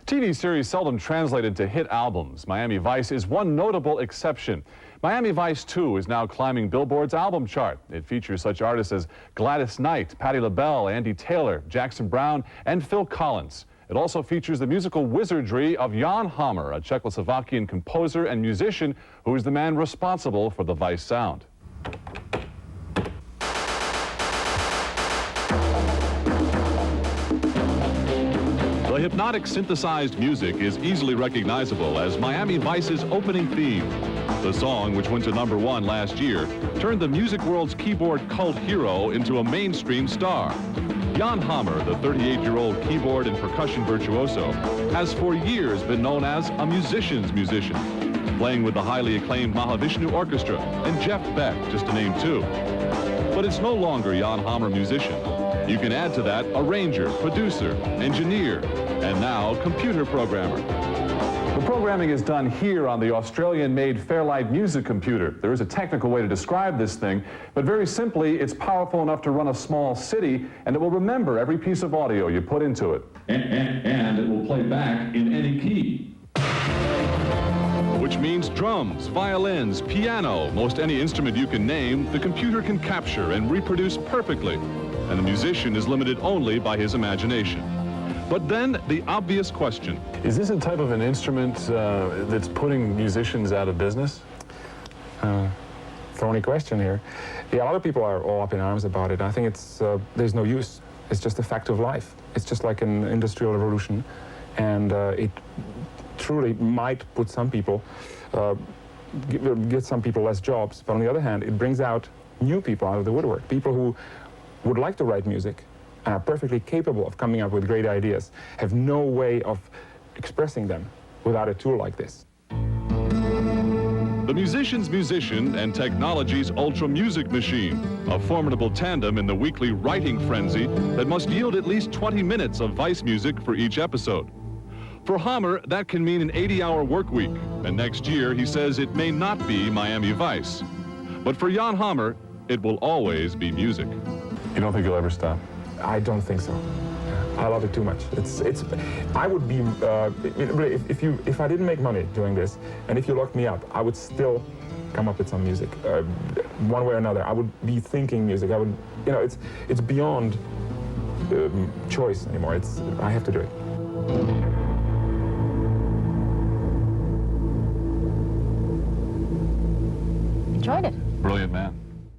TV series seldom translated to hit albums. Miami Vice is one notable exception. Miami Vice 2 is now climbing Billboard's album chart. It features such artists as Gladys Knight, Patti LaBelle, Andy Taylor, Jackson Browne, and Phil Collins. It also features the musical wizardry of Jan Hammer, a Czechoslovakian composer and musician who is the man responsible for the Vice sound. The hypnotic synthesized music is easily recognizable as Miami Vice's opening theme. The song, which went to #1 last year, turned the music world's keyboard cult hero into a mainstream star. Jan Hammer, the 38-year-old keyboard and percussion virtuoso, has for years been known as a musician's musician, playing with the highly acclaimed Mahavishnu Orchestra and Jeff Beck, just to name two. But it's no longer Jan Hammer musician. You can add to that arranger, producer, engineer, and now computer programmer. The programming is done here on the Australian-made Fairlight music computer. There is a technical way to describe this thing, but very simply, it's powerful enough to run a small city, and it will remember every piece of audio you put into it. And it will play back in any key. Which means drums, violins, piano, most any instrument you can name, the computer can capture and reproduce perfectly. And the musician is limited only by his imagination. But then, the obvious question. Is this a type of an instrument that's putting musicians out of business? Thorny question here. Yeah, a lot of people are all up in arms about it. I think it's there's no use. It's just a fact of life. It's just like an industrial revolution. And it truly might put some people, get some people less jobs. But on the other hand, it brings out new people out of the woodwork. People who would like to write music and are perfectly capable of coming up with great ideas, have no way of expressing them without a tool like this. The musician's musician and technology's ultra music machine, a formidable tandem in the weekly writing frenzy that must yield at least 20 minutes of Vice music for each episode. For Hammer, that can mean an 80-hour work week, and next year he says it may not be Miami Vice. But for Jan Hammer, it will always be music. You don't think you'll ever stop? I don't think so. I love it too much. I would be, if I didn't make money doing this, and if you locked me up, I would still come up with some music, one way or another. I would be thinking music. I would, it's beyond choice anymore. I have to do it. Enjoyed it. Brilliant man.